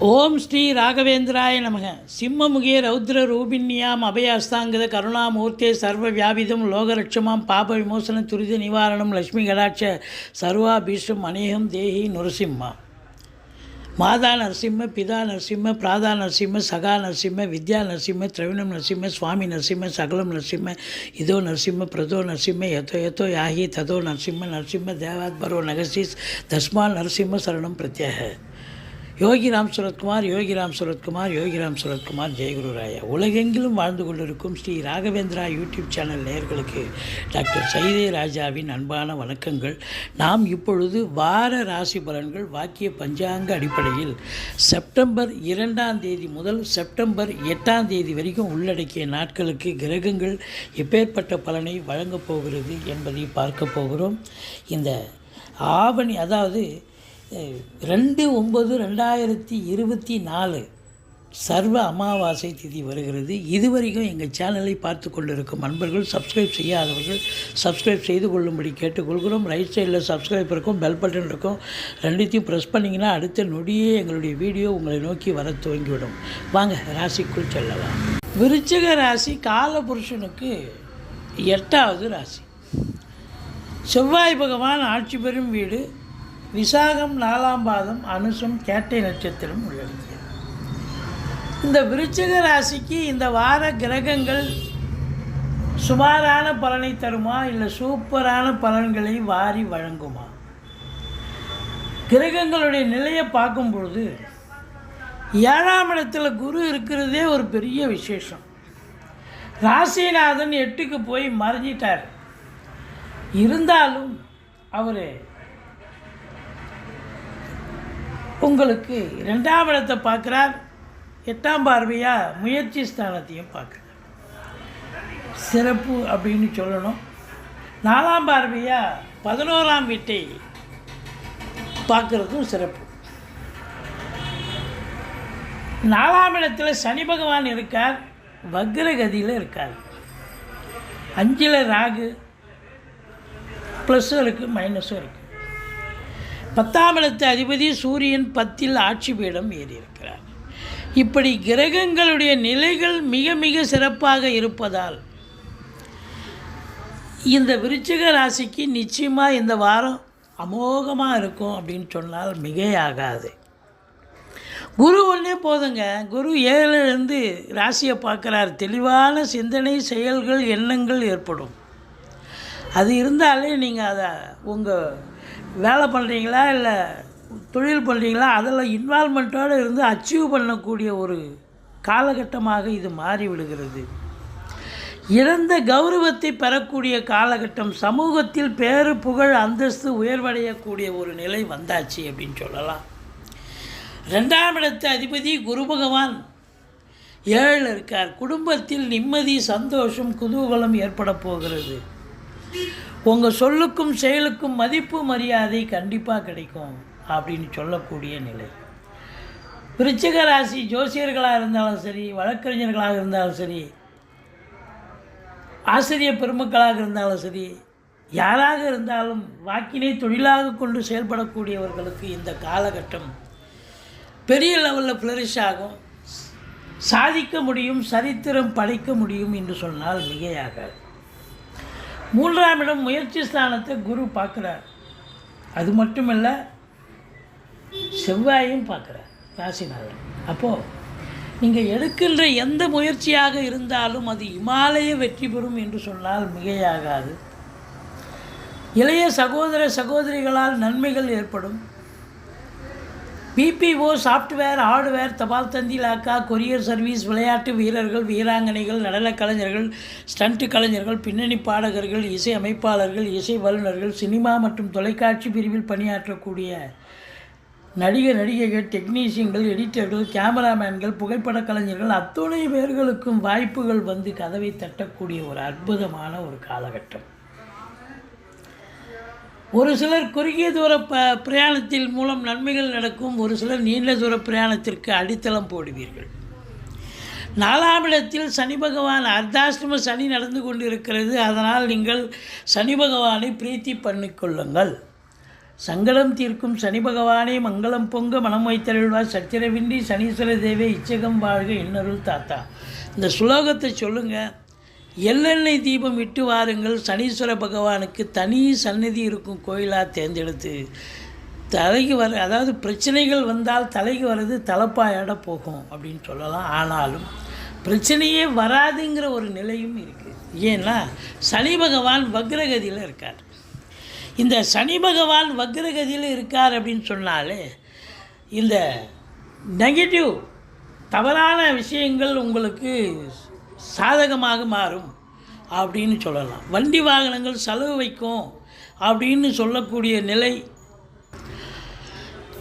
ஓம் ஸ்ரீ ராகவேந்திராய நமக. சிம்மமுகிய ரௌத்ர ரூபிண்யாம் அபயாஸ்தாங்கத கருணாமூர்த்தே சர்வ வியாபிதம் லோகரட்சமாம் பாப விமோசன துரித நிவாரணம் லக்ஷ்மி கடாட்ச சர்வாபீஷ்டம் அநேகம் தேஹி நுரசிம்மா. மாதா நரசிம்ம, பிதா நரசிம்ம, பிராதா நரசிம்ம, சகா நரசிம்ம, வித்யா நரசிம்ம, திரவிணம் நரசிம்ம, சுவாமி நரசிம்ம, சகலம் நரசிம்ம, இதோ நரசிம்ம, பிரதோ நரசிம்ம, யதோ யாகி ததோ நரசிம்ம, நரசிம்ம தேவாத்பரோ நகசீஸ் தஸ்மா நரசிம்ம சரணம் பிரத்யேக. யோகிராம் சுரத்குமார், யோகிராம் சுரத்குமார், யோகிராம் சுரத்குமார், ஜெயகுருராயா. உலகெங்கிலும் வாழ்ந்து கொண்டிருக்கும் ஸ்ரீ ராகவேந்திரா யூடியூப் சேனல் நேயர்களுக்கு டாக்டர் சைதே ராஜாவின் அன்பான வணக்கங்கள். நாம் இப்பொழுது வார ராசி பலன்கள் வாக்கிய பஞ்சாங்க அடிப்படையில் செப்டம்பர் 2ஆம் தேதி முதல் செப்டம்பர் 8ஆம் தேதி வரைக்கும் உள்ளடக்கிய நாட்களுக்கு கிரகங்கள் எப்பேற்பட்ட பலனை வழங்கப் போகிறது என்பதை பார்க்க போகிறோம். இந்த ஆவணி, அதாவது 2/9/2024 சர்வ அமாவாசை திதி வருகிறது. இதுவரைக்கும் எங்கள் சேனலை பார்த்து கொண்டிருக்கும் அன்பர்கள், சப்ஸ்கிரைப் செய்யாதவர்கள் சப்ஸ்கிரைப் செய்து கொள்ளும்படி கேட்டுக்கொள்கிறோம். ரைட் சைடில் சப்ஸ்கிரைப் இருக்கும், பெல் பட்டன் இருக்கும். ரெண்டுத்தையும் ப்ரெஸ் பண்ணிங்கன்னா அடுத்த நொடியே எங்களுடைய வீடியோ உங்களை நோக்கி வர துவங்கிவிடும். வாங்க ராசிக்குள் செல்லலாம். விருச்சிக ராசி காலபுருஷனுக்கு 8வது ராசி. செவ்வாய் பகவான் ஆட்சி பெறும் வீடு. விசாகம் 4ஆம் பாதம், அனுசம் கேட்டை நட்சத்திரம் உள்ளடக்கியது. இந்த விருச்சிக ராசிக்கு இந்த வார கிரகங்கள் சுமாரான பலனை தருமா, இல்லை சூப்பரான பலன்களை வாரி வழங்குமா? கிரகங்களுடைய நிலையை பார்க்கும்பொழுது 7ஆம் இடத்துல குரு இருக்கிறதே ஒரு பெரிய விசேஷம். ராசிநாதன் 8க்கு போய் மறைஞ்சிட்டார். இருந்தாலும் அவர் உங்களுக்கு 2ஆம் இடத்தை பார்க்குறார். 8ஆம் பார்வையாக முயற்சி ஸ்தானத்தையும் பார்க்குறார். சிறப்பு அப்படின்னு சொல்லணும். 4ஆம் பார்வையாக 11ஆம் வீட்டை பார்க்குறதும் சிறப்பு. 4ஆம் இடத்துல சனி பகவான் இருக்கார், வக்ரகதியில் இருக்கார். 5ல் ராகு, ப்ளஸ்ஸும் இருக்குது, மைனஸும் இருக்குது. 10ஆம் இடத்து அதிபதி சூரியன் 10ல் ஆட்சி பீடம் ஏறியிருக்கிறார். இப்படி கிரகங்களுடைய நிலைகள் மிக மிக சிறப்பாக இருப்பதால் இந்த விருச்சிக ராசிக்கு நிச்சயமாக இந்த வாரம் அமோகமாக இருக்கும் அப்படின்னு சொன்னால் மிகையாகாது. குரு ஒன்றே போதுங்க. குரு 7லேருந்து ராசியை பார்க்குறார். தெளிவான சிந்தனை, செயல்கள், எண்ணங்கள் ஏற்படும். அது இருந்தாலே நீங்கள் அதை உங்கள் வேலை பண்ணுறீங்களா இல்லை தொழில் பண்ணுறீங்களா, அதில் இன்வால்மெண்ட்டோடு இருந்து அச்சீவ் பண்ணக்கூடிய ஒரு காலகட்டமாக இது மாறிவிடுகிறது. இழந்த கௌரவத்தை பெறக்கூடிய காலகட்டம். சமூகத்தில் பேரு, புகழ், அந்தஸ்து உயர்வடையக்கூடிய ஒரு நிலை வந்தாச்சு அப்படின்னு சொல்லலாம். 2ஆம் இடத்து அதிபதி குரு பகவான் 7ல் இருக்கார். குடும்பத்தில் நிம்மதி, சந்தோஷம், குதூகலம் ஏற்பட போகிறது. உங்கள் சொல்லுக்கும் செயலுக்கும் மதிப்பு, மரியாதை கண்டிப்பாக கிடைக்கும் அப்படின்னு சொல்லக்கூடிய நிலை. விருச்சிக ராசி ஜோசியர்களாக இருந்தாலும் சரி, வழக்கறிஞர்களாக இருந்தாலும் சரி, ஆசிரியர் பெருமக்களாக இருந்தாலும் சரி, யாராக இருந்தாலும் வாக்கினை தொழிலாக கொண்டு செயல்படக்கூடியவர்களுக்கு இந்த காலகட்டம் பெரிய லெவலில் ஃப்ளரிஷ் ஆகும். சாதிக்க முடியும், சரித்திரம் படைக்க முடியும் என்று சொன்னால் மிகையாகாது. 3ஆம் இடம் முயற்சி ஸ்தானத்தை குரு பார்க்குறார். அது மட்டுமல்ல, செவ்வாயும் பார்க்குறார் ராசிநாதன். அப்போது நீங்கள் எடுக்கின்ற எந்த முயற்சியாக இருந்தாலும் அது இமாலய வெற்றி பெறும் என்று சொன்னால் மிகையாகாது. இளைய சகோதர சகோதரிகளால் நன்மைகள் ஏற்படும். பிபிஓ, சாஃப்ட்வேர், ஹார்ட்வேர், தபால் தந்தி, லாக்கா, கொரியர் சர்வீஸ், விளையாட்டு வீரர்கள், வீராங்கனைகள், நடனக் கலைஞர்கள், ஸ்டண்ட் கலைஞர்கள், பின்னணி பாடகர்கள், இசை அமைப்பாளர்கள், இசை வல்லுநர்கள், சினிமா மற்றும் தொலைக்காட்சி பிரிவில் பணியாற்றக்கூடிய நடிகைகள், டெக்னீஷியன்கள், எடிட்டர்கள், கேமராமேன்கள், புகைப்பட கலைஞர்கள், அத்துணை பேர்களுக்கும் வாய்ப்புகள் வந்து கதவை தட்டக்கூடிய ஒரு அற்புதமான ஒரு காலகட்டம். ஒரு சிலர் குறுகிய தூர பிரயாணத்தில் மூலம் நன்மைகள் நடக்கும். ஒரு சிலர் நீண்ட தூர பிரயாணத்திற்கு அடித்தளம் போடுவீர்கள். 4ஆம் இடத்தில் சனி பகவான் அர்த்தாஷ்டம சனி நடந்து கொண்டிருக்கிறது. அதனால் நீங்கள் சனி பகவானை பிரீத்தி பண்ணிக்கொள்ளுங்கள். சங்கடம் தீர்க்கும் சனி பகவானே மங்களம் பொங்க மனம் வைத்தருள்வார் சத்திரவின்றி சனீஸ்வர தேவே இச்சகம் வாழ்க இன்னருள் தாத்தா. இந்த சுலோகத்தை சொல்லுங்கள். எள்ளெண்ணெய் தீபம் விட்டு வாருங்கள். சனீஸ்வர பகவானுக்கு தனி சந்நிதி இருக்கும் கோயிலாக தேர்ந்தெடுத்து தலைக்கு அதாவது பிரச்சனைகள் வந்தால் தலைக்கு வர்றது தலைப்பாயோட போகும் அப்படின்னு சொல்லலாம். ஆனாலும் பிரச்சனையே வராதுங்கிற ஒரு நிலையும் இருக்குது. ஏன்னா சனி பகவான் வக்ரகதியில் இருக்கார். இந்த சனி பகவான் வக்ரகதியில் இருக்கார் அப்படின்னு சொன்னாலே இந்த நெகட்டிவ் தவறான விஷயங்கள் உங்களுக்கு சாதகமாக மாறும் அப்படின்னு சொல்லலாம். வண்டி வாகனங்கள் செலவு வைக்கும் அப்படின்னு சொல்லக்கூடிய நிலை.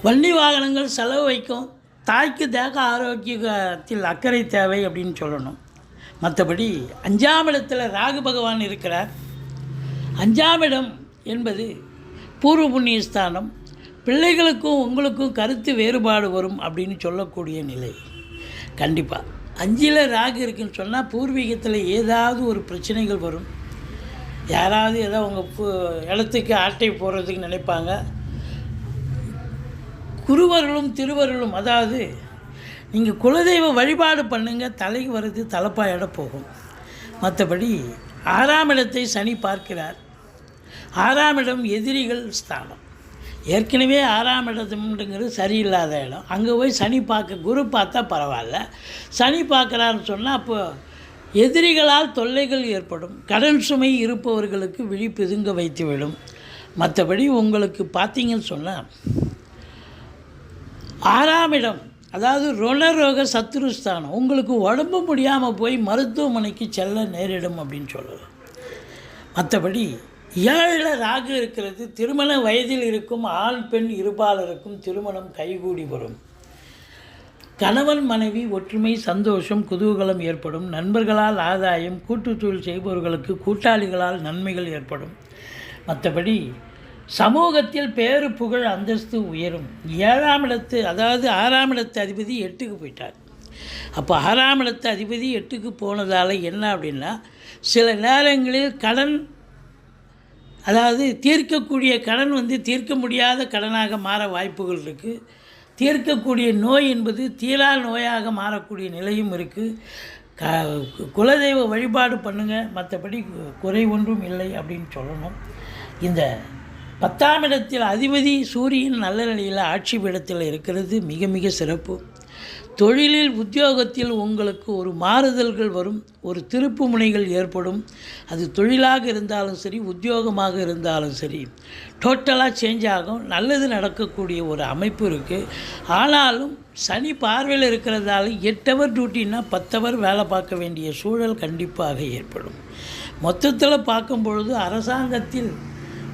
வண்டி வாகனங்கள் செலவு வைக்கும். தாய்க்கு தேக ஆரோக்கியத்தில் அக்கறை தேவை அப்படின்னு சொல்லணும். மற்றபடி 5ஆம் இடத்துல ராகு பகவான் இருக்கிறார். 5ஆம் இடம் என்பது பூர்வ புண்ணிய ஸ்தானம். பிள்ளைகளுக்கும் உங்களுக்கும் கருத்து வேறுபாடு வரும் அப்படின்னு சொல்லக்கூடிய நிலை. கண்டிப்பாக 5ல் ராகு இருக்குன்னு சொன்னால் பூர்வீகத்தில் ஏதாவது ஒரு பிரச்சனைகள் வரும். யாராவது ஏதோ உங்கள் இடத்துக்கு ஆட்டை போடுறதுக்கு நினைப்பாங்க. குருவர்களும் திருவர்களும், அதாவது நீங்கள் குலதெய்வ வழிபாடு பண்ணுங்கள், தலைக்கு வர்றது தலைப்பாயோட போகும். மற்றபடி 6ஆம் இடத்தை சனி பார்க்கிறார். 6ஆம் இடம் எதிரிகள் ஸ்தானம். ஏற்கனவே 6ஆம் இடம்ங்கிறது சரியில்லாத இடம். அங்கே போய் சனி பார்க்க, குரு பார்த்தா பரவாயில்ல, சனி பார்க்குறாருன்னு சொன்னால் அப்போ எதிரிகளால் தொல்லைகள் ஏற்படும். கடன் சுமை இருப்பவர்களுக்கு விழி பிதுங்க வைத்துவிடும். மற்றபடி உங்களுக்கு பார்த்தீங்கன்னு சொன்னால் 6ஆம் இடம் அதாவது ருணரோக சத்துருஸ்தானம். உங்களுக்கு உடம்பு முடியாமல் போய் மருத்துவமனைக்கு செல்ல நேரிடும் அப்படின்னு சொல்லலாம். மற்றபடி 7ல் ராகு இருக்கிறது. திருமண வயதில் இருக்கும் ஆண் பெண் இருபாலருக்கும் திருமணம் கைகூடி வரும். கணவன் மனைவி ஒற்றுமை, சந்தோஷம், குதூகலம் ஏற்படும். நண்பர்களால் ஆதாயம், கூட்டுத்தொழில் செய்பவர்களுக்கு கூட்டாளிகளால் நன்மைகள் ஏற்படும். மற்றபடி சமூகத்தில் பேரு புகழ் அந்தஸ்து உயரும். 7ஆம் இடத்து அதாவது 6ஆம் இடத்து அதிபதி 8க்கு போயிட்டார். அப்போ 6ஆம் இடத்து அதிபதி 8க்கு போனதால் என்ன அப்படின்னா, சில நேரங்களில் கடன், அதாவது தீர்க்கக்கூடிய கடன் தீர்க்க முடியாத கடனாக மாற வாய்ப்புகள் இருக்குது. தீர்க்கக்கூடிய நோய் என்பது தீரா நோயாக மாறக்கூடிய நிலையும் இருக்குது. குலதெய்வ வழிபாடு பண்ணுங்கள். மற்றபடி குறை ஒன்றும் இல்லை அப்படின்னு சொல்லணும். இந்த 10ஆம் இடத்தில் அதிபதி சூரியன் நல்ல நிலையில் ஆட்சி பீடத்தில் இருக்கிறது மிக மிக சிறப்பு. தொழிலில் உத்தியோகத்தில் உங்களுக்கு ஒரு மாறுதல்கள் வரும். ஒரு திருப்பு முனைகள் ஏற்படும். அது தொழிலாக இருந்தாலும் சரி, உத்தியோகமாக இருந்தாலும் சரி, டோட்டலாக சேஞ்ச் ஆகும். நல்லது நடக்கக்கூடிய ஒரு அமைப்பு இருக்குது. ஆனாலும் சனி பார்வையில் இருக்கிறதால 8 ஹவர் டியூட்டின்னா 10 ஹவர் வேலை பார்க்க வேண்டிய சூழல் கண்டிப்பாக ஏற்படும். மொத்தத்தில் பார்க்கும் பொழுது அரசாங்கத்தில்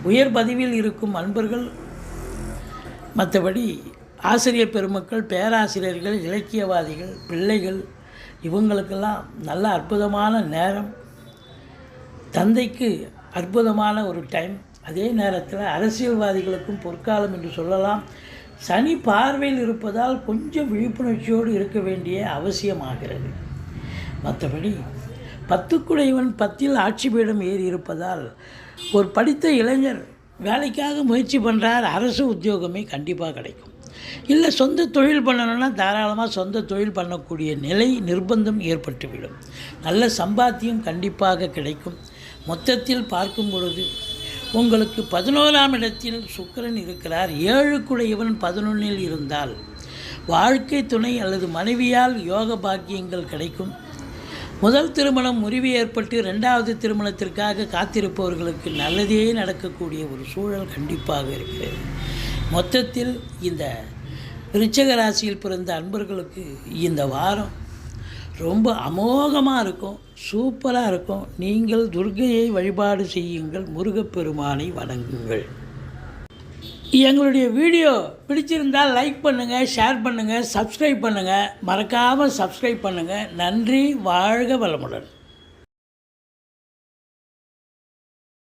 உயர் பதவியில் இருக்கும் அன்பர்கள், மற்றபடி ஆசிரியர் பெருமக்கள், பேராசிரியர்கள், இலக்கியவாதிகள், பிள்ளைகள், இவங்களுக்கெல்லாம் நல்ல அற்புதமான நேரம். தந்தைக்கு அற்புதமான ஒரு டைம். அதே நேரத்தில் அரசியல்வாதிகளுக்கும் பொற்காலம் என்று சொல்லலாம். சனி பார்வையில் இருப்பதால் கொஞ்சம் விழிப்புணர்ச்சியோடு இருக்க வேண்டிய அவசியமாகிறது. மற்றபடி 10க்குடையவன் 10ல் ஆட்சி பீடம் ஏறி இருப்பதால் ஒரு படித்த இளைஞர் வேலைக்காக முயற்சி பண்ணுறார். அரசு உத்தியோகமே கண்டிப்பாக கிடைக்கும். இல்லை சொந்த தொழில் பண்ணணுன்னா தாராளமாக சொந்த தொழில் பண்ணக்கூடிய நிலை நிர்பந்தம் ஏற்பட்டுவிடும். நல்ல சம்பாத்தியம் கண்டிப்பாக கிடைக்கும். மொத்தத்தில் பார்க்கும் பொழுது உங்களுக்கு 11ஆம் இடத்தில் சுக்கிரன் இருக்கிறார். 7க்குடையவன் 11ல் இருந்தால் வாழ்க்கை துணை அல்லது மனைவியால் யோக பாக்கியங்கள் கிடைக்கும். முதல் திருமணம் முறிவு ஏற்பட்டு 2வது திருமணத்திற்காக காத்திருப்பவர்களுக்கு நல்லதே நடக்கக்கூடிய ஒரு சூழல் கண்டிப்பாக இருக்கிறது. மொத்தத்தில் இந்த விருச்சிக ராசியில் பிறந்த அன்பர்களுக்கு இந்த வாரம் ரொம்ப அமோகமாக இருக்கும், சூப்பராக இருக்கும். நீங்கள் துர்க்கையை வழிபாடு செய்யுங்கள், முருகப்பெருமானை வணங்குங்கள். எங்களுடைய வீடியோ பிடிச்சிருந்தால் லைக் பண்ணுங்கள், ஷேர் பண்ணுங்கள், சப்ஸ்கிரைப் பண்ணுங்கள். மறக்காமல் சப்ஸ்கிரைப் பண்ணுங்கள். நன்றி. வாழ்க வளமுடன்.